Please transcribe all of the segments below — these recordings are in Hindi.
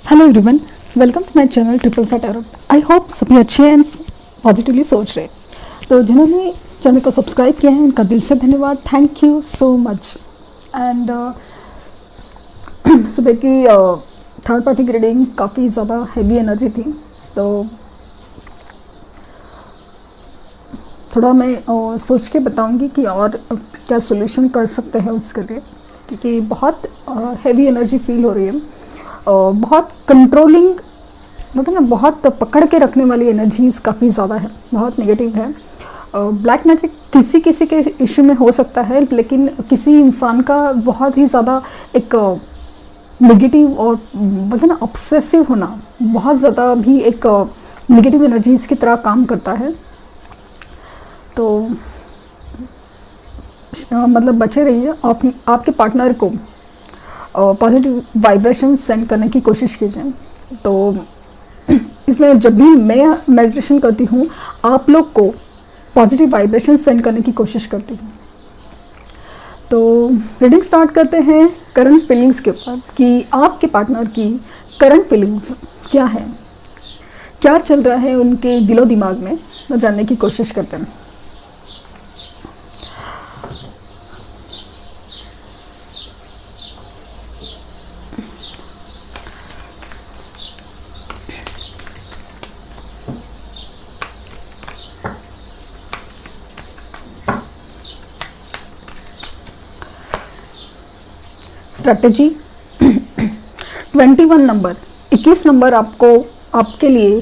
Hello everyone, welcome to my channel Triple Fat Arrow. I hope सभी अच्छे एंड पॉजिटिवली सोच रहे। तो जिन्होंने चैनल को सब्सक्राइब किया है उनका दिल से धन्यवाद, thank you so much. And सुबह की थर्ड पार्टी रीडिंग काफ़ी ज़्यादा हैवी एनर्जी थी, तो थोड़ा मैं सोच के बताऊंगी कि और क्या सोल्यूशन कर सकते हैं उसके लिए, क्योंकि बहुत हैवी एनर्जी फील हो रही है। बहुत कंट्रोलिंग मतलब ना, बहुत पकड़ के रखने वाली एनर्जीज काफ़ी ज़्यादा है, बहुत नेगेटिव है। ब्लैक मैजिक किसी किसी के इशू में हो सकता है, लेकिन किसी इंसान का बहुत ही ज़्यादा एक नेगेटिव और मतलब ना ऑब्सेसिव होना बहुत ज़्यादा भी एक नेगेटिव एनर्जीज की तरह काम करता है। तो मतलब बचे रहिए, आपके पार्टनर को पॉजिटिव वाइब्रेशन सेंड करने की कोशिश कीजिए। तो इसमें जब भी मैं मेडिटेशन करती हूँ, आप लोग को पॉजिटिव वाइब्रेशन सेंड करने की कोशिश करती हूँ। तो रीडिंग स्टार्ट करते हैं करंट फीलिंग्स के ऊपर, कि आपके पार्टनर की करंट फीलिंग्स क्या है, क्या चल रहा है उनके दिलो दिमाग में, तो जानने की कोशिश करते हैं। स्ट्रैटेजी 21 नंबर, 21 नंबर आपके लिए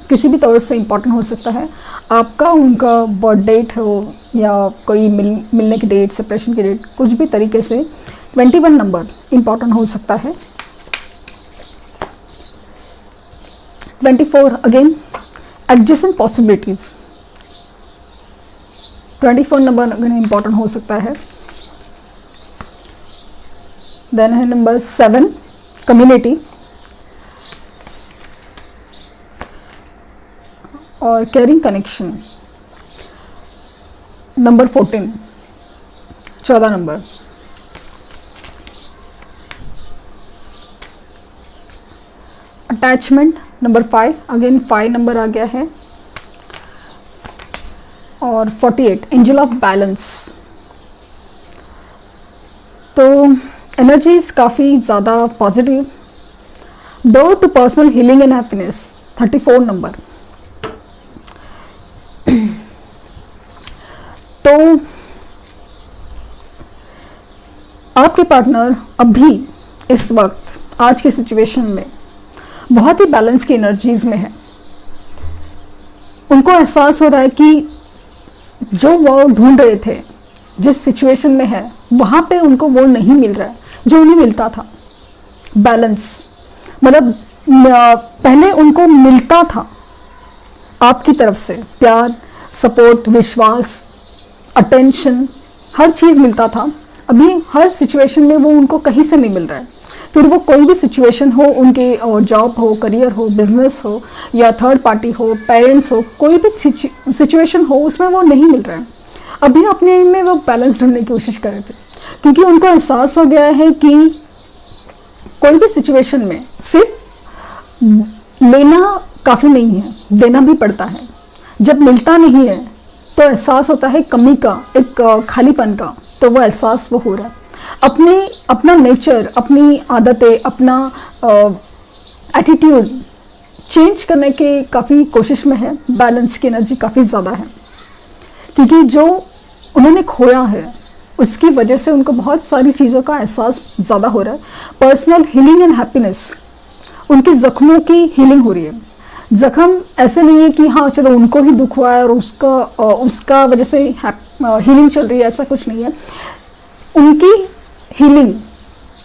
किसी भी तौर से इम्पॉर्टेंट हो सकता है। आपका उनका बर्थ डेट हो या कोई मिलने की डेट, सेपरेशन की डेट, कुछ भी तरीके से 21 नंबर इम्पॉर्टेंट हो सकता है। 24 again adjacent possibilities, 24 number again important हो सकता है। देन है नंबर 7 कम्युनिटी और caring connection. Number 14 14 number attachment. Number 5 again 5 number आ गया है। और 48 एंजल ऑफ बैलेंस। तो एनर्जीज काफ़ी ज़्यादा positive. Door to personal healing and happiness 34 number. तो आपके पार्टनर अभी इस वक्त आज की सिचुएशन में बहुत ही बैलेंस की एनर्जीज में है। उनको एहसास हो रहा है कि जो वो ढूंढ रहे थे, जिस सिचुएशन में है, वहाँ पे उनको वो नहीं मिल रहा है जो उन्हें मिलता था। बैलेंस मतलब पहले उनको मिलता था आपकी तरफ से प्यार, सपोर्ट, विश्वास, अटेंशन, हर चीज़ मिलता था। अभी हर सिचुएशन में वो उनको कहीं से नहीं मिल रहा है। फिर वो कोई भी सिचुएशन हो, उनके जॉब हो, करियर हो, बिजनेस हो या थर्ड पार्टी हो, पेरेंट्स हो, कोई भी सिचुएशन हो, उसमें वो नहीं मिल रहा है। अभी अपने में वो बैलेंस ढूंढने की कोशिश कर रहे थे, क्योंकि उनको एहसास हो गया है कि कोई भी सिचुएशन में सिर्फ लेना काफ़ी नहीं है, देना भी पड़ता है। जब मिलता नहीं है तो एहसास होता है कमी का, एक खालीपन का, तो वो एहसास वो हो रहा है। अपना नेचर, अपनी आदतें, अपना एटीट्यूड चेंज करने के काफ़ी कोशिश में है। बैलेंस की एनर्जी काफ़ी ज़्यादा है, क्योंकि जो उन्होंने खोया है उसकी वजह से उनको बहुत सारी चीज़ों का एहसास ज़्यादा हो रहा है। पर्सनल हीलिंग एंड हैप्पीनेस, उनके ज़ख्मों की हीलिंग हो रही है। ज़ख्म ऐसे नहीं है कि हाँ चलो उनको ही दुख हुआ है और उसका वजह से हीलिंग चल रही है, ऐसा कुछ नहीं है। उनकी हीलिंग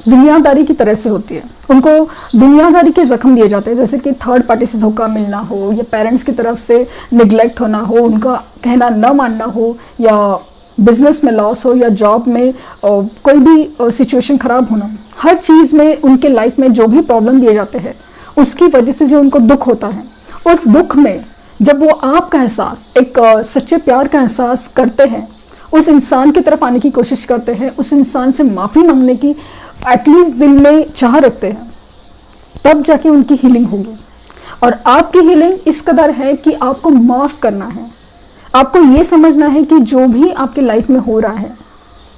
दुनियादारी की तरह से होती है। उनको दुनियादारी के जख्म दिए जाते हैं, जैसे कि थर्ड पार्टी से धोखा मिलना हो, या पेरेंट्स की तरफ से निगलेक्ट होना हो, उनका कहना न मानना हो, या बिजनेस में लॉस हो, या जॉब में कोई भी सिचुएशन खराब होना। हर चीज़ में उनके लाइफ में जो भी प्रॉब्लम दिए जाते हैं, उसकी वजह से जो उनको दुख होता है, उस दुख में जब वो आपका एहसास, एक सच्चे प्यार का एहसास करते हैं, उस इंसान की तरफ आने की कोशिश करते हैं, उस इंसान से माफ़ी मांगने की एटलीस्ट दिल में चाह रखते हैं, तब जाके उनकी हीलिंग होगी। और आपकी हीलिंग इस कदर है कि आपको माफ़ करना है, आपको ये समझना है कि जो भी आपकी लाइफ में हो रहा है,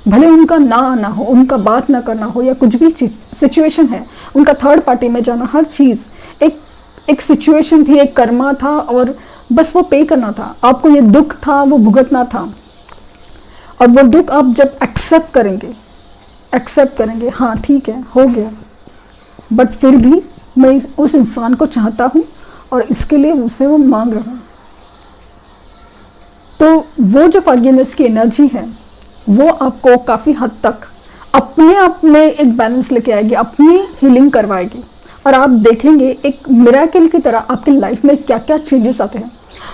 भले उनका ना आना हो, उनका बात ना करना हो, या कुछ भी सिचुएशन है, उनका थर्ड पार्टी में जाना, हर चीज़ एक सिचुएशन थी, एक कर्मा था, और बस वो पे करना था। आपको ये दुख था, वो भुगतना था, और वो दुख आप जब एक्सेप्ट करेंगे, हाँ ठीक है, हो गया, बट फिर भी मैं उस इंसान को चाहता हूँ और इसके लिए उससे वो मांग रहा हूँ। तो वो जो फॉरगिवनेस की एनर्जी है, वो आपको काफ़ी हद तक अपने आप में एक बैलेंस लेके आएगी, अपनी हीलिंग करवाएगी, और आप देखेंगे एक मिरेकल की तरह आपकी लाइफ में क्या क्या चेंजेस आते हैं।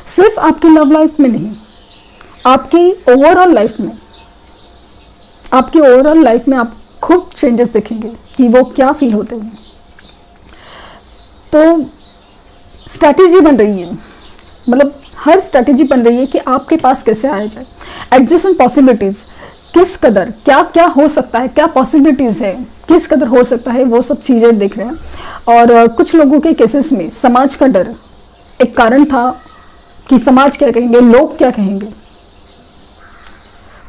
सिर्फ आपकी लव लाइफ में नहीं, आपकी ओवरऑल लाइफ में आप खूब चेंजेस देखेंगे कि वो क्या फील होते हैं। तो स्ट्रैटेजी बन रही है, मतलब हर स्ट्रैटेजी बन रही है कि आपके पास कैसे आया जाए। एडजस्टमेंट पॉसिबिलिटीज़ किस कदर, क्या क्या हो सकता है, क्या पॉसिबिलिटीज़ है, किस कदर हो सकता है, वो सब चीज़ें देख रहे हैं। और कुछ लोगों के केसेस में समाज का डर एक कारण था कि समाज क्या कहेंगे, लोग क्या कहेंगे,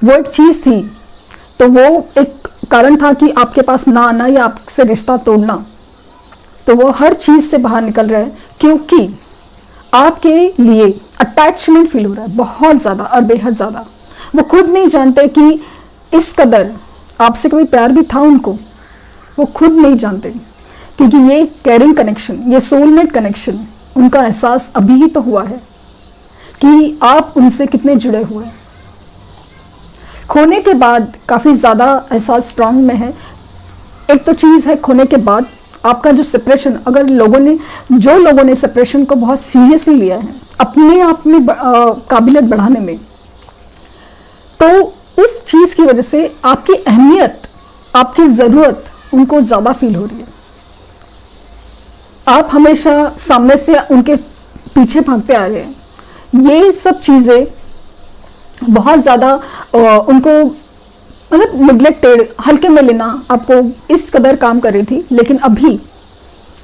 वो एक चीज़ थी। तो वो एक कारण था कि आपके पास ना आना या आपसे रिश्ता तोड़ना। तो वो हर चीज़ से बाहर निकल रहे हैं, क्योंकि आपके लिए अटैचमेंट फील हो रहा है बहुत ज़्यादा और बेहद ज़्यादा। वो खुद नहीं जानते कि इस कदर आपसे कभी प्यार भी था उनको, वो खुद नहीं जानते, क्योंकि ये कैरिंग कनेक्शन, ये सोलमेट कनेक्शन, उनका एहसास अभी ही तो हुआ है कि आप उनसे कितने जुड़े हुए हैं। खोने के बाद काफ़ी ज़्यादा एहसास स्ट्रांग में है। एक तो चीज़ है खोने के बाद आपका जो सेपरेशन, अगर जो लोगों ने सेपरेशन को बहुत सीरियसली लिया है अपने आप में काबिलियत बढ़ाने में, तो उस चीज़ की वजह से आपकी अहमियत, आपकी ज़रूरत उनको ज़्यादा फील हो रही है। आप हमेशा सामने से उनके पीछे भागते आ रहे हैं। ये सब चीज़ें बहुत ज़्यादा उनको मतलब निगलेक्टेड, हल्के में लेना आपको इस कदर काम कर रही थी। लेकिन अभी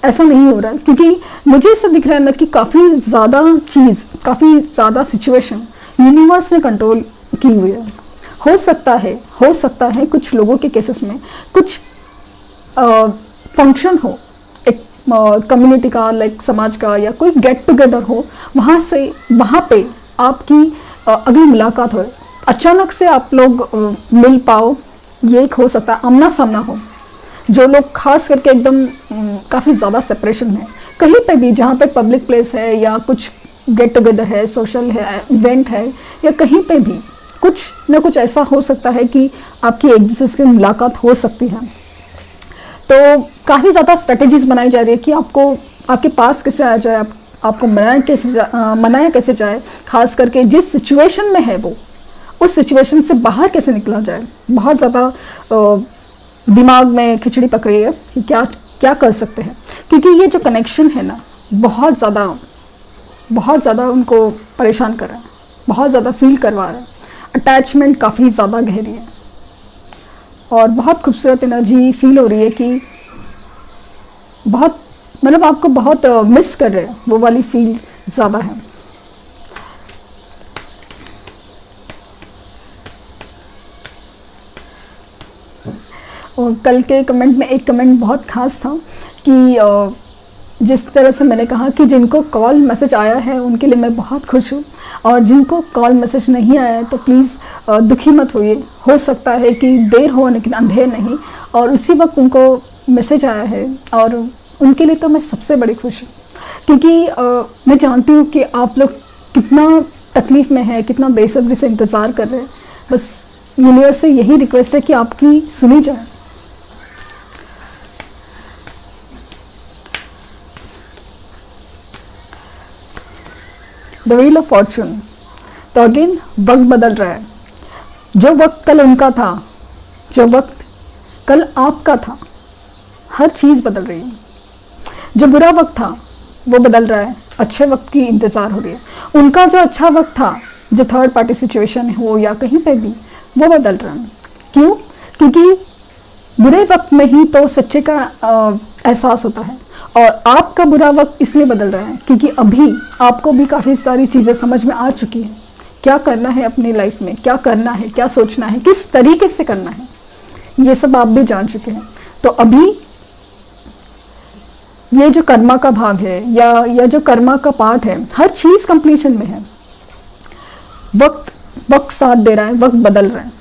ऐसा नहीं हो रहा है, क्योंकि मुझे ऐसा दिख रहा है ना कि काफ़ी ज़्यादा चीज़, काफ़ी ज़्यादा सिचुएशन यूनिवर्स ने कंट्रोल की हुई है। हो सकता है कुछ लोगों के केसेस में कुछ फंक्शन हो, एक कम्युनिटी का, लाइक समाज का, या कोई गेट टुगेदर हो, वहाँ पे आपकी अगली मुलाकात हो, अचानक से आप लोग मिल पाओ। ये एक हो सकता है, आमना सामना हो। जो लोग खास करके एकदम काफ़ी ज़्यादा सेपरेशन है, कहीं पे भी जहाँ पे पब्लिक प्लेस है या कुछ गेट टुगेदर है, सोशल है, इवेंट है, या कहीं पे भी कुछ ना कुछ ऐसा हो सकता है कि आपकी एक दूसरे से मुलाकात हो सकती है। तो काफ़ी ज़्यादा स्ट्रेटेजीज बनाई जा रही है कि आपको आपके पास कैसे आया जाए, आपको मनाया कैसे जाए, खास करके जिस सिचुएशन में है वो, उस सिचुएशन से बाहर कैसे निकला जाए। बहुत ज़्यादा दिमाग में खिचड़ी पक रही है कि क्या क्या कर सकते हैं, क्योंकि ये जो कनेक्शन है ना, बहुत ज़्यादा उनको परेशान कर रहा है, बहुत ज़्यादा फील करवा रहा है। अटैचमेंट काफ़ी ज़्यादा गहरी है और बहुत खूबसूरत एनर्जी फील हो रही है कि बहुत, मतलब आपको बहुत मिस कर रहे हैं, वो वाली फील ज़्यादा है। और कल के कमेंट में एक कमेंट बहुत खास था कि जिस तरह से मैंने कहा कि जिनको कॉल मैसेज आया है उनके लिए मैं बहुत खुश हूँ, और जिनको कॉल मैसेज नहीं आया है तो प्लीज़ दुखी मत होइए। हो सकता है कि देर हो लेकिन अंधेर नहीं, और उसी वक्त उनको मैसेज आया है, और उनके लिए तो मैं सबसे बड़ी खुश हूँ, क्योंकि मैं जानती हूँ कि आप लोग कितना तकलीफ़ में हैं, कितना बेसब्री से इंतज़ार कर रहे हैं। बस यूनिवर्स से यही रिक्वेस्ट है कि आपकी सुनी जाए। The wheel of Fortune. तो अगेन वक्त बदल रहा है। जो वक्त कल उनका था, जो वक्त कल आपका था, हर चीज़ बदल रही है। जो बुरा वक्त था वो बदल रहा है, अच्छे वक्त की इंतज़ार हो रही है। उनका जो अच्छा वक्त था, जो थर्ड पार्टी सिचुएशन हो या कहीं पे भी, वो बदल रहा है। क्यों? क्योंकि बुरे वक्त में ही तो सच्चे का एहसास होता है। और आपका बुरा वक्त इसलिए बदल रहा है क्योंकि अभी आपको भी काफ़ी सारी चीज़ें समझ में आ चुकी हैं, क्या करना है अपनी लाइफ में, क्या करना है, क्या सोचना है, किस तरीके से करना है, ये सब आप भी जान चुके हैं। तो अभी ये जो कर्मा का भाग है या जो कर्मा का पार्ट है, हर चीज़ कंप्लीशन में है। वक्त साथ दे रहा है, वक्त बदल रहा है।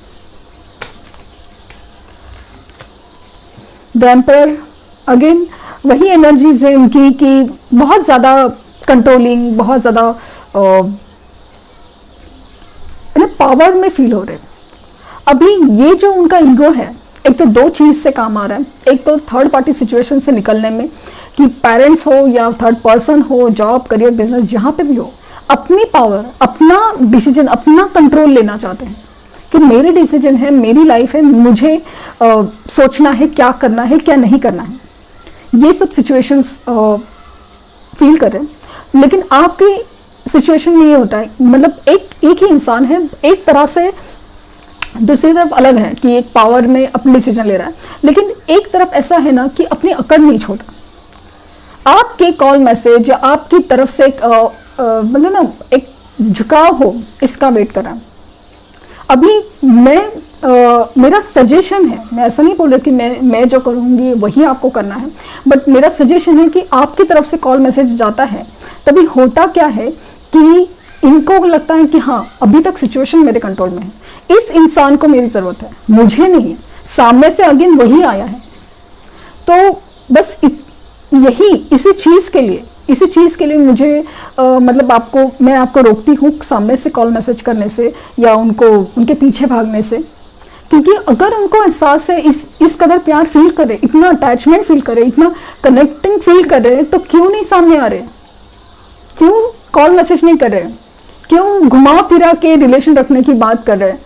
द एम्परर अगेन वही एनर्जीज है उनकी कि बहुत ज़्यादा कंट्रोलिंग, बहुत ज़्यादा पावर में फील हो रहे हैं। अभी ये जो उनका ईगो है, एक तो दो चीज़ से काम आ रहा है। एक तो थर्ड पार्टी सिचुएशन से निकलने में, कि पेरेंट्स हो या थर्ड पर्सन हो, जॉब, करियर, बिजनेस, जहाँ पे भी हो, अपनी पावर, अपना डिसीजन, अपना कंट्रोल लेना चाहते हैं कि मेरे डिसीजन है, मेरी लाइफ है, मुझे सोचना है क्या करना है, क्या नहीं करना है। ये सब सिचुएशंस फील कर रहे हैं। लेकिन आपकी सिचुएशन में ये होता है, मतलब एक ही इंसान है, एक तरह से दूसरी तरफ अलग है कि एक पावर में अपने डिसीजन ले रहा है, लेकिन एक तरफ ऐसा है ना कि अपनी अकड़ नहीं छोड़ा। आपके कॉल मैसेज या आपकी तरफ से मतलब ना एक झुकाव हो, इसका वेट कर रहा है। अभी मेरा सजेशन है, मैं ऐसा नहीं बोल रही कि मैं जो करूँगी वही आपको करना है, बट मेरा सजेशन है कि आपकी तरफ से कॉल मैसेज जाता है, तभी होता क्या है कि इनको लगता है कि हाँ अभी तक सिचुएशन मेरे कंट्रोल में है, इस इंसान को मेरी ज़रूरत है, मुझे नहीं है, सामने से अगेन वही आया है। तो बस यही इसी चीज़ के लिए मुझे मतलब मैं आपको रोकती हूँ सामने से कॉल मैसेज करने से या उनके पीछे भागने से, क्योंकि अगर उनको एहसास है, इस कदर प्यार फील करे, इतना अटैचमेंट फील करे, इतना कनेक्टिंग फील कर रहे हैं, तो क्यों नहीं सामने आ रहे, क्यों कॉल मैसेज नहीं कर रहे, क्यों घुमा फिरा के रिलेशन रखने की बात कर रहे हैं।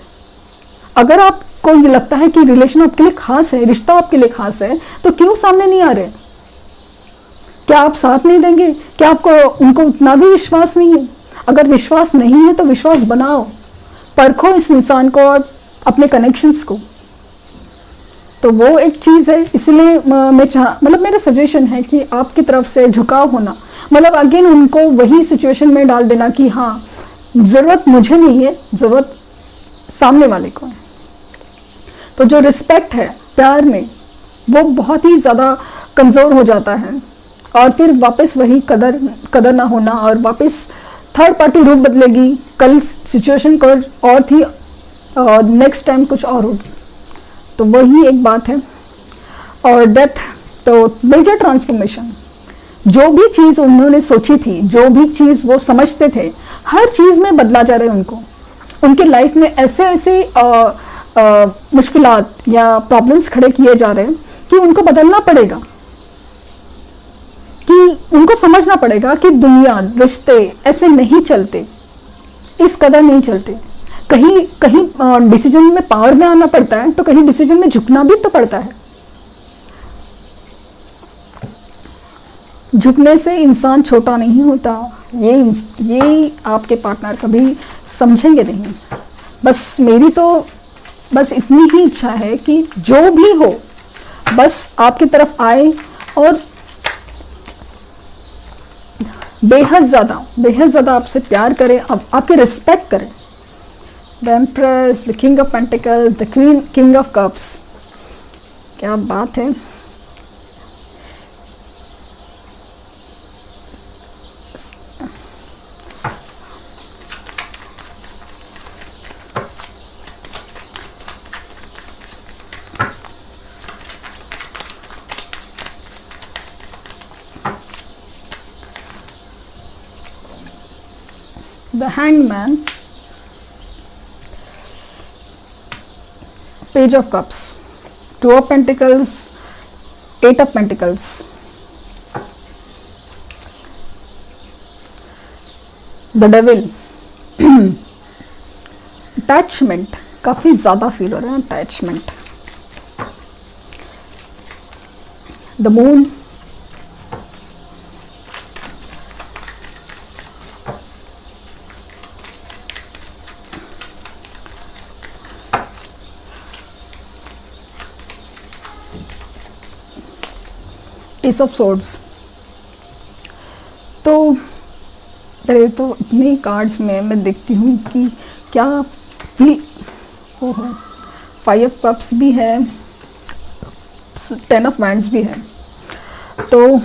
अगर आपको ये लगता है कि रिलेशन आपके लिए खास है, रिश्ता आपके लिए खास है, तो क्यों सामने नहीं आ रहे? क्या आप साथ नहीं देंगे? क्या आपको उनको उतना भी विश्वास नहीं है? अगर विश्वास नहीं है तो विश्वास बनाओ, परखो इस इंसान को और अपने कनेक्शंस को। तो वो एक चीज़ है, इसलिए मतलब मेरा सजेशन है कि आपकी तरफ से झुकाव होना, मतलब अगेन उनको वही सिचुएशन में डाल देना कि हाँ ज़रूरत मुझे नहीं है, ज़रूरत सामने वाले को है। तो जो रिस्पेक्ट है प्यार में, वो बहुत ही ज़्यादा कमज़ोर हो जाता है और फिर वापस वही कदर ना होना और वापस थर्ड पार्टी रूप बदलेगी। कल सिचुएशन और थी और नेक्स्ट टाइम कुछ और होगी। तो वही एक बात है। और डेथ, तो मेजर ट्रांसफॉर्मेशन, जो भी चीज़ उन्होंने सोची थी, जो भी चीज़ वो समझते थे, हर चीज़ में बदला जा रहा है उनको। उनके लाइफ में ऐसे मुश्किलात या प्रॉब्लम्स खड़े किए जा रहे हैं कि उनको बदलना पड़ेगा, कि उनको समझना पड़ेगा कि दुनिया, रिश्ते ऐसे नहीं चलते, इस कदर नहीं चलते। कहीं डिसीजन में पावर में आना पड़ता है, तो कहीं डिसीजन में झुकना भी तो पड़ता है। झुकने से इंसान छोटा नहीं होता, ये आपके पार्टनर कभी समझेंगे नहीं। बस मेरी तो बस इतनी ही इच्छा है कि जो भी हो बस आपकी तरफ आए और बेहद ज़्यादा आपसे प्यार करे, आपकी रिस्पेक्ट करे। The empress, the king of pentacle, the king of cups, क्या बात है। The Hanged Man, Page of Cups, Two of Pentacles, Eight of Pentacles, The Devil, attachment काफ़ी ज़्यादा फील हो रहा है, attachment. The moon, S of swords. तो पहले तो इतने कार्ड्स में मैं देखती हूँ कि क्या फील, ओहो, 5 ऑफ कप्स भी है, 10 ऑफ वैंड्स भी है। तो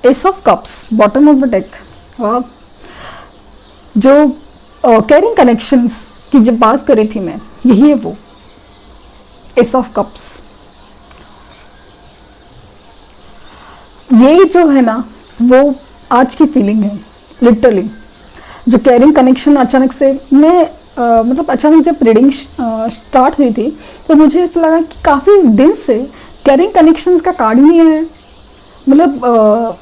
S of cups bottom of the deck, जो कैरिंग कनेक्शंस की जब बात करी थी मैं, यही है वो एस ऑफ कप्स। ये जो है ना वो आज की फीलिंग है लिटरली। जो कैरिंग कनेक्शन अचानक से मैं मतलब अचानक जब रीडिंग स्टार्ट हुई थी तो मुझे ऐसा लगा कि काफ़ी दिन से कैरिंग कनेक्शंस का कार्ड ही नहीं है। मतलब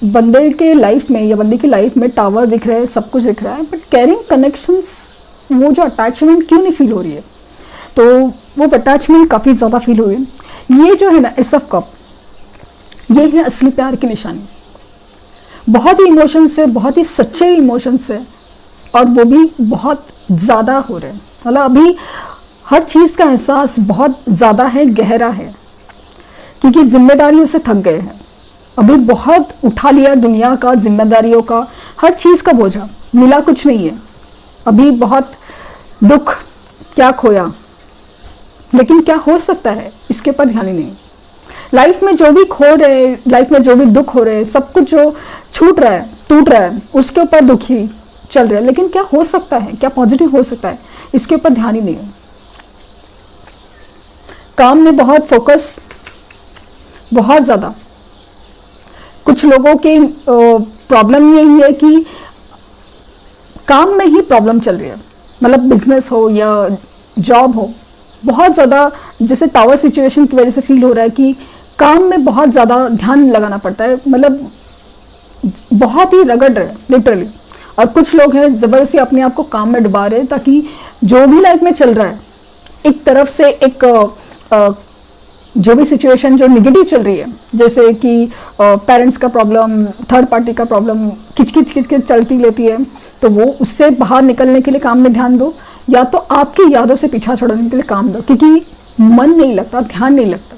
बंदे के लाइफ में या बंदी की लाइफ में टावर दिख रहा है, सब कुछ दिख रहा है, बट कैरिंग कनेक्शंस, वो जो अटैचमेंट क्यों नहीं फील हो रही है। तो वो अटैचमेंट काफ़ी ज़्यादा फील हुई। ये जो है ना एस ऑफ कप, ये है असली प्यार की निशानी। बहुत ही इमोशंस है, बहुत ही सच्चे इमोशंस है, और वो भी बहुत ज़्यादा हो रहे हैं। मतलब अभी हर चीज़ का एहसास बहुत ज़्यादा है, गहरा है, क्योंकि जिम्मेदारियों से थक गए हैं। अभी बहुत उठा लिया दुनिया का, जिम्मेदारियों का, हर चीज़ का बोझा, मिला कुछ नहीं है। अभी बहुत दुख, क्या खोया, लेकिन क्या हो सकता है इसके ऊपर ध्यान ही नहीं। लाइफ में जो भी खो रहे, लाइफ में जो भी दुख हो रहे, सब कुछ जो छूट रहा है, टूट रहा है, उसके ऊपर दुखी चल रहा है, लेकिन क्या हो सकता है, क्या पॉजिटिव हो सकता है, इसके ऊपर ध्यान ही नहीं है। काम में बहुत फोकस, बहुत ज़्यादा। कुछ लोगों की प्रॉब्लम यही है कि काम में ही प्रॉब्लम चल रही है, मतलब बिजनेस हो या जॉब हो, बहुत ज़्यादा जैसे टावर सिचुएशन की वजह से फील हो रहा है कि काम में बहुत ज़्यादा ध्यान लगाना पड़ता है, मतलब बहुत ही रगड़ रहे लिटरली। और कुछ लोग हैं ज़बरदस्ती अपने आप को काम में डुबा रहे हैं, ताकि जो भी लाइफ में चल रहा है, एक तरफ से एक जो भी सिचुएशन जो निगेटिव चल रही है, जैसे कि पेरेंट्स का प्रॉब्लम, थर्ड पार्टी का प्रॉब्लम, किचकिच चलती लेती है, तो वो उससे बाहर निकलने के लिए काम में ध्यान दो, या तो आपकी यादों से पीछा छोड़ने के लिए काम दो, क्योंकि मन नहीं लगता, ध्यान नहीं लगता।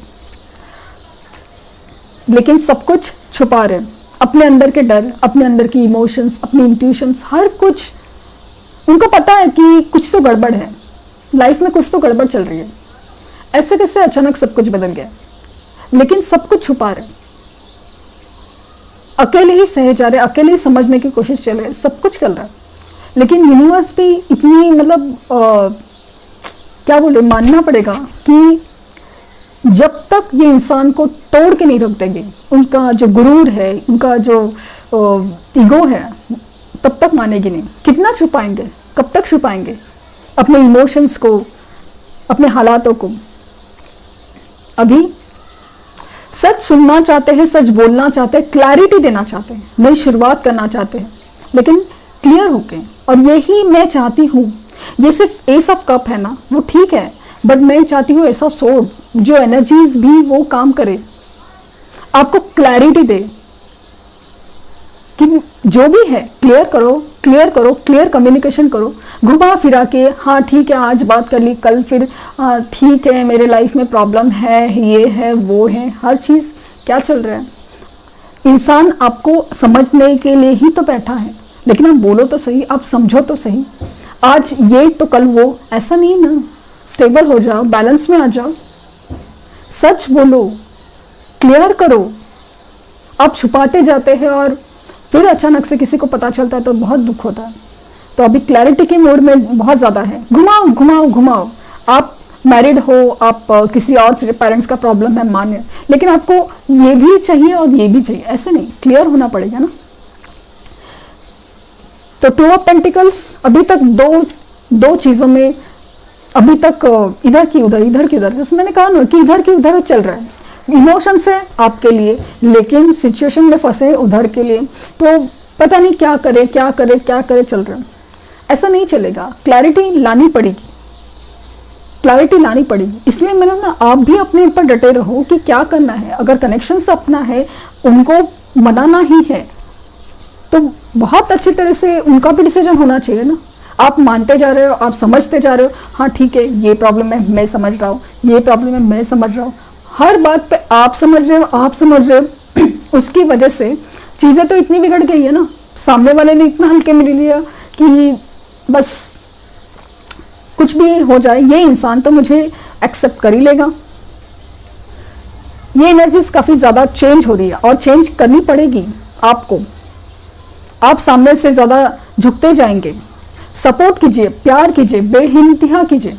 लेकिन सब कुछ छुपा रहे, अपने अंदर के डर, अपने अंदर की इमोशंस, अपनी इंट्यूशंस, हर कुछ उनको पता है कि कुछ तो गड़बड़ है, लाइफ में कुछ तो गड़बड़ चल रही है। ऐसे कैसे अचानक सब कुछ बदल गया, लेकिन सब कुछ छुपा रहे, अकेले ही सहे जा रहे, अकेले ही समझने की कोशिश चल रही, सब कुछ चल रहा है। लेकिन यूनिवर्स भी इतनी मतलब क्या बोले, मानना पड़ेगा कि जब तक ये इंसान को तोड़ के नहीं रख देंगे, उनका जो गुरूर है, उनका जो ईगो है, तब तक मानेगी नहीं। कितना छुपाएंगे, कब तक छुपाएंगे अपने इमोशंस को, अपने हालातों को। अभी सच सुनना चाहते हैं, सच बोलना चाहते हैं, क्लैरिटी देना चाहते हैं, नई शुरुआत करना चाहते हैं, लेकिन क्लियर होके। और यही मैं चाहती हूँ। ये सिर्फ एस ऑफ कप है ना, वो ठीक है, बट मैं चाहती हूँ ऐसा सोर्ड जो एनर्जीज भी वो काम करे, आपको क्लैरिटी दे कि जो भी है क्लियर करो, क्लियर करो, क्लियर कम्युनिकेशन करो। घुमा फिरा के हाँ ठीक है, आज बात कर ली, कल फिर हाँ ठीक है, मेरे लाइफ में प्रॉब्लम है, ये है, वो है, हर चीज़ क्या चल रहा है। इंसान आपको समझने के लिए ही तो बैठा है, लेकिन आप बोलो तो सही, आप समझो तो सही। आज ये तो कल वो, ऐसा नहीं है ना। स्टेबल हो जाओ, बैलेंस में आ जाओ, सच बोलो, क्लियर करो। आप छुपाते जाते हैं और फिर अचानक से किसी को पता चलता है तो बहुत दुख होता है। तो अभी क्लैरिटी के मोड में बहुत ज़्यादा है। घुमाओ घुमाओ घुमाओ। आप मैरिड हो, आप किसी और से पेरेंट्स का प्रॉब्लम है, मान्य, लेकिन आपको ये भी चाहिए और ये भी चाहिए, ऐसे नहीं, क्लियर होना पड़ेगा ना। तो 2 ऑफ पेंटिकल्स अभी तक दो चीज़ों में, अभी तक इधर की उधर, इधर की उधर, जैसे मैंने कहा ना कि इधर की उधर चल रहा है। इमोशंस है आपके लिए, लेकिन सिचुएशन में फंसे उधर के लिए, तो पता नहीं क्या करे क्या करे क्या करे, चल रहा है। ऐसा नहीं चलेगा, क्लैरिटी लानी पड़ेगी, क्लैरिटी लानी पड़ेगी। इसलिए मैंने ना, आप भी अपने ऊपर डटे रहो कि क्या करना है। अगर कनेक्शन से अपना है, उनको मनाना ही है, तो बहुत अच्छी तरह से उनका भी डिसीजन होना चाहिए ना। आप मानते जा रहे हो, आप समझते जा रहे हो, हाँ ठीक है, ये प्रॉब्लम है, मैं समझ रहा हूँ, ये प्रॉब्लम है, मैं समझ रहा हूँ, हर बात पे आप समझ रहे हो, आप समझ रहे हो। उसकी वजह से चीज़ें तो इतनी बिगड़ गई है ना, सामने वाले ने इतना हल्के में ले लिया कि बस कुछ भी हो जाए ये इंसान तो मुझे एक्सेप्ट कर ही लेगा। ये एनर्जीज काफ़ी ज़्यादा चेंज हो रही है और चेंज करनी पड़ेगी आपको। आप सामने से ज़्यादा झुकते जाएंगे। सपोर्ट कीजिए, प्यार कीजिए, बेइंतहा कीजिए,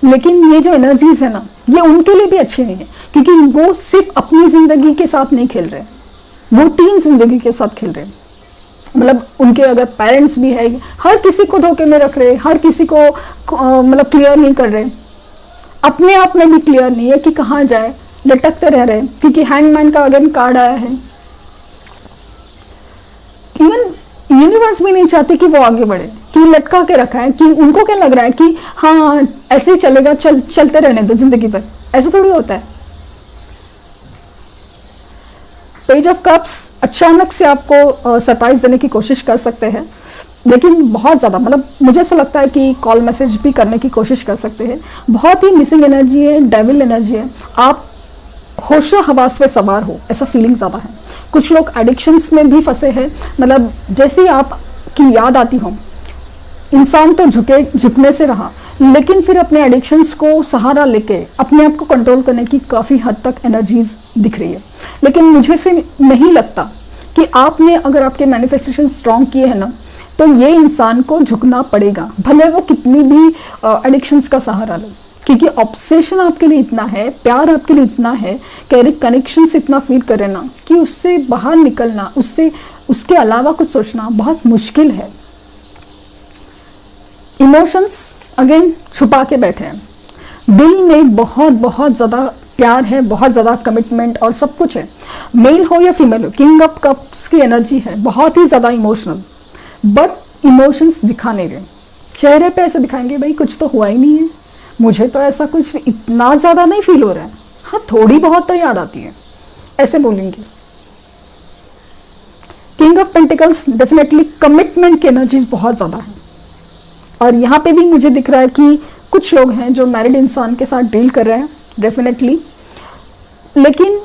लेकिन ये जो एनर्जीज है ना, ये उनके लिए भी अच्छी नहीं है, क्योंकि वो सिर्फ अपनी ज़िंदगी के साथ नहीं खेल रहे, वो 3 जिंदगी के साथ खेल रहे हैं। मतलब उनके अगर पेरेंट्स भी है, हर किसी को धोखे में रख रहे, हर किसी को मतलब क्लियर नहीं कर रहे, अपने आप में भी क्लियर नहीं है कि कहाँ जाए, लटकते रह रहे, क्योंकि हैंगमैन का अगेन कार्ड आया है। इवन यूनिवर्स भी नहीं चाहती कि वो आगे बढ़े, कि लटका के रखा है, कि उनको क्या लग रहा है कि हाँ ऐसे ही चलेगा, चलते रहने दो जिंदगी भर। ऐसा थोड़ी होता है। पेज ऑफ कप्स अचानक से आपको सरप्राइज देने की कोशिश कर सकते हैं, लेकिन बहुत ज़्यादा मतलब मुझे ऐसा लगता है कि कॉल मैसेज भी करने की कोशिश कर सकते हैं। बहुत ही मिसिंग एनर्जी है, डेविल एनर्जी है। आप होशो हवास में सवार हो, ऐसा फीलिंग ज़्यादा है। कुछ लोग एडिक्शंस में भी फंसे हैं। मतलब जैसे ही आपकी याद आती हो, इंसान तो झुकने से रहा, लेकिन फिर अपने एडिक्शंस को सहारा लेके अपने आप को कंट्रोल करने की काफ़ी हद तक एनर्जीज दिख रही है। लेकिन मुझे से नहीं लगता कि आपने अगर आपके मैनिफेस्टेशन स्ट्रॉन्ग किए हैं ना, तो ये इंसान को झुकना पड़ेगा, भले वो कितनी भी एडिक्शंस का सहारा ले, क्योंकि ऑब्सेशन आपके लिए इतना है, प्यार आपके लिए इतना है, कनेक्शन से इतना फील करे ना कि उससे बाहर निकलना, उसके अलावा कुछ सोचना बहुत मुश्किल है। इमोशंस अगेन छुपा के बैठे हैं, दिल में बहुत बहुत ज़्यादा प्यार है, बहुत ज़्यादा कमिटमेंट और सब कुछ है। मेल हो या फीमेल हो, किंग ऑफ कप्स की एनर्जी है, बहुत ही ज़्यादा इमोशनल, बट इमोशंस दिखा नहीं रहे। चेहरे पे ऐसे दिखाएंगे भाई कुछ तो हुआ ही नहीं है, मुझे तो ऐसा कुछ इतना ज़्यादा नहीं फील हो रहा है, हाँ थोड़ी बहुत तो याद आती है, ऐसे बोलेंगे। King of pentacles definitely commitment की एनर्जीज बहुत ज़्यादा है, और यहाँ पे भी मुझे दिख रहा है कि कुछ लोग हैं जो मैरिड इंसान के साथ डील कर रहे हैं डेफिनेटली। लेकिन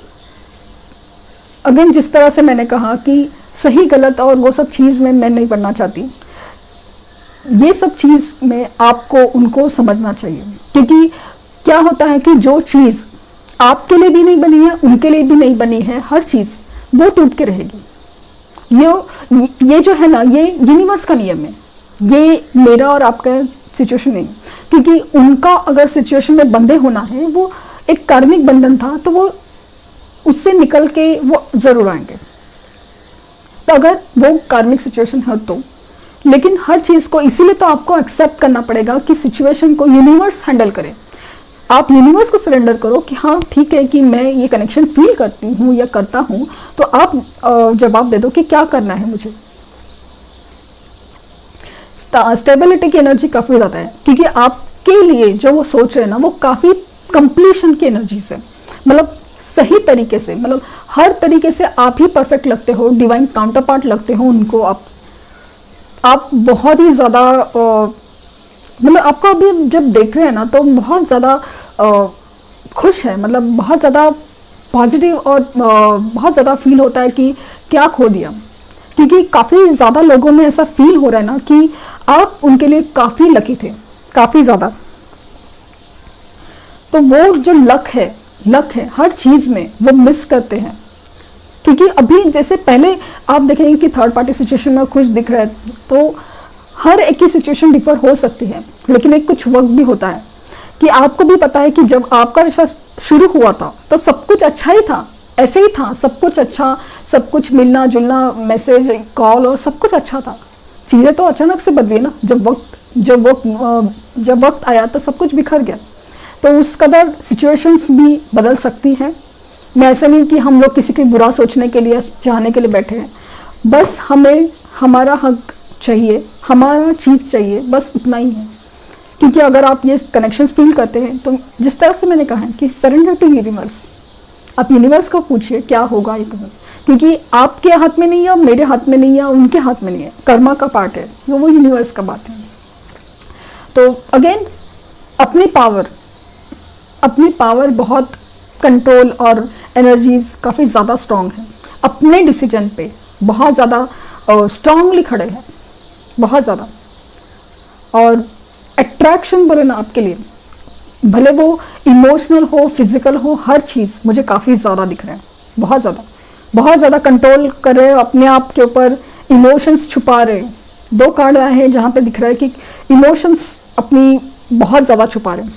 अगेन जिस तरह से मैंने कहा कि सही गलत और वो सब चीज़ में मैं नहीं बनना चाहती, ये सब चीज़ में आपको उनको समझना चाहिए, क्योंकि क्या होता है कि जो चीज़ आपके लिए भी नहीं बनी है, उनके लिए भी नहीं बनी है, हर चीज़ वो टूट के रहेगी। ये जो है ना, ये यूनिवर्स का नियम है, ये मेरा और आपका सिचुएशन नहीं, क्योंकि उनका अगर सिचुएशन में बंधे होना है, वो एक कार्मिक बंधन था, तो वो उससे निकल के वो ज़रूर आएंगे। तो अगर वो कार्मिक सिचुएशन है तो, लेकिन हर चीज़ को इसीलिए तो आपको एक्सेप्ट करना पड़ेगा कि सिचुएशन को यूनिवर्स हैंडल करे। आप यूनिवर्स को सरेंडर करो कि हाँ ठीक है कि मैं ये कनेक्शन फील करती हूँ या करता हूँ, तो आप जवाब दे दो कि क्या करना है मुझे। स्टेबिलिटी की एनर्जी काफ़ी ज़्यादा है, क्योंकि आपके लिए जो वो सोच रहे हैं ना, वो काफ़ी कंप्लीशन की एनर्जी से, मतलब सही तरीके से, मतलब हर तरीके से आप ही परफेक्ट लगते हो, डिवाइन काउंटर पार्ट लगते हो उनको। आप बहुत ही ज़्यादा मतलब आपको अभी जब देख रहे हैं ना, तो बहुत ज़्यादा खुश है, मतलब बहुत ज़्यादा पॉजिटिव और बहुत ज़्यादा फील होता है कि क्या खो दिया, क्योंकि काफ़ी ज़्यादा लोगों में ऐसा फील हो रहा है ना कि आप उनके लिए काफ़ी लकी थे, काफ़ी ज़्यादा। तो वो जो लक है हर चीज़ में वो मिस करते हैं, क्योंकि अभी जैसे पहले आप देखेंगे कि थर्ड पार्टी सिचुएशन में खुश दिख रहा है, तो हर एक की सिचुएशन डिफर हो सकती है, लेकिन एक कुछ वक्त भी होता है कि आपको भी पता है कि जब आपका रिश्ता शुरू हुआ था तो सब कुछ अच्छा ही था, ऐसे ही था, सब कुछ अच्छा, सब कुछ मिलना जुलना, मैसेज कॉल और सब कुछ अच्छा था। चीज़ें तो अचानक से बदली ना, जब वक्त आया तो सब कुछ बिखर गया। तो उस कदर सिचुएशंस भी बदल सकती हैं। मैं ऐसा नहीं कि हम लोग किसी के बुरा सोचने के लिए, चाहने के लिए बैठे हैं, बस हमें हमारा हक चाहिए, हमारा चीज़ चाहिए, बस उतना ही है। क्योंकि अगर आप ये कनेक्शंस फील करते हैं, तो जिस तरह से मैंने कहा है कि सरेंडर टू यूनिवर्स, आप यूनिवर्स को पूछिए क्या होगा ये कदम, क्योंकि आपके हाथ में नहीं है, मेरे हाथ में नहीं है, उनके हाथ में नहीं है, कर्मा का पार्ट है, वो यूनिवर्स का बात है। तो अगेन अपनी पावर बहुत कंट्रोल और एनर्जीज काफ़ी ज़्यादा स्ट्रांग है, अपने डिसीजन पे बहुत ज़्यादा स्ट्रांगली खड़े हैं, बहुत ज़्यादा। और अट्रैक्शन बोले ना आपके लिए, भले वो इमोशनल हो, फिजिकल हो, हर चीज़ मुझे काफ़ी ज़्यादा दिख रहे हैं, बहुत ज़्यादा कंट्रोल कर रहे हो अपने आप के ऊपर, इमोशंस छुपा रहे। 2 कार्ड आए हैं जहाँ पे दिख रहा है कि इमोशंस अपनी बहुत ज़्यादा छुपा रहे हैं,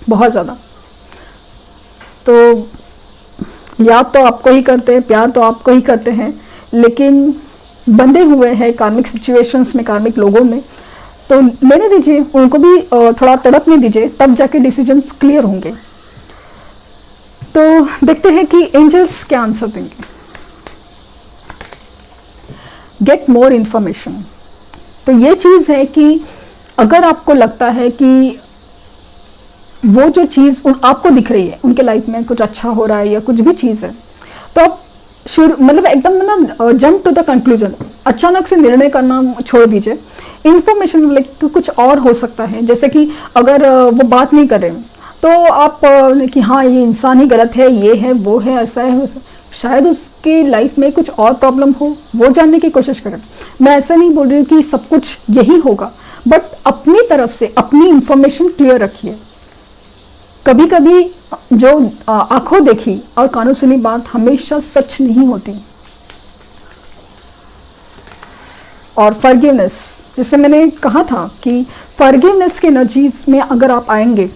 बहुत ज़्यादा। तो याद तो आपको ही करते हैं, प्यार तो आपको ही करते हैं, लेकिन बंधे हुए हैं कार्मिक सिचुएशंस में, कार्मिक लोगों में। तो लेने दीजिए, उनको भी थोड़ा तड़पने दीजिए, तब जाके डिसीजंस क्लियर होंगे। तो देखते हैं कि एंजल्स क्या आंसर देंगे। Get more information. तो ये चीज़ है कि अगर आपको लगता है कि वो जो चीज़ आपको दिख रही है, उनके लाइफ में कुछ अच्छा हो रहा है या कुछ भी चीज़ है, तो आप मतलब एकदम ना जंप टू द कंक्लूजन, अचानक से निर्णय करना छोड़ दीजिए। इन्फॉर्मेशन लाइक कुछ और हो सकता है, जैसे कि अगर वो बात नहीं कर रहे तो आप कि हाँ ये इंसान ही गलत है, ये है, वो है, ऐसा है, वैसा, शायद उसकी लाइफ में कुछ और प्रॉब्लम हो, वो जानने की कोशिश करें। मैं ऐसा नहीं बोल रही हूँ कि सब कुछ यही होगा, बट अपनी तरफ से अपनी इंफॉर्मेशन क्लियर रखिए। कभी कभी जो आंखों देखी और कानों सुनी बात हमेशा सच नहीं होती। और फॉरगिवनेस, जिसे मैंने कहा था कि फॉरगिवनेस की एनर्जीज में अगर आप आएंगे,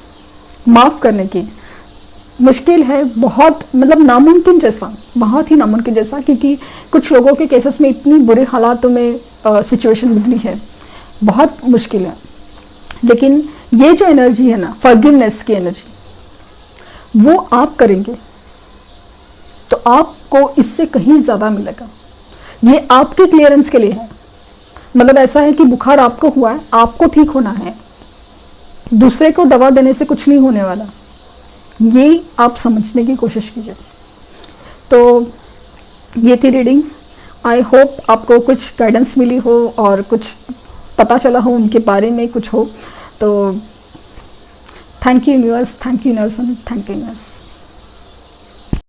माफ़ करने की मुश्किल है, बहुत मतलब नामुमकिन जैसा, बहुत ही नामुमकिन जैसा, क्योंकि कुछ लोगों के केसेस में इतनी बुरे हालातों में सिचुएशन बिगड़ी है, बहुत मुश्किल है। लेकिन ये जो एनर्जी है ना, फॉरगिवनेस की एनर्जी, वो आप करेंगे तो आपको इससे कहीं ज़्यादा मिलेगा। ये आपके क्लियरेंस के लिए है। मतलब ऐसा है कि बुखार आपको हुआ है, आपको ठीक होना है, दूसरे को दवा देने से कुछ नहीं होने वाला, ये आप समझने की कोशिश कीजिए। तो ये थी रीडिंग। आई होप आपको कुछ गाइडेंस मिली हो और कुछ पता चला हो, उनके बारे में कुछ हो। तो thank you universe, thank you universe, thank you universe.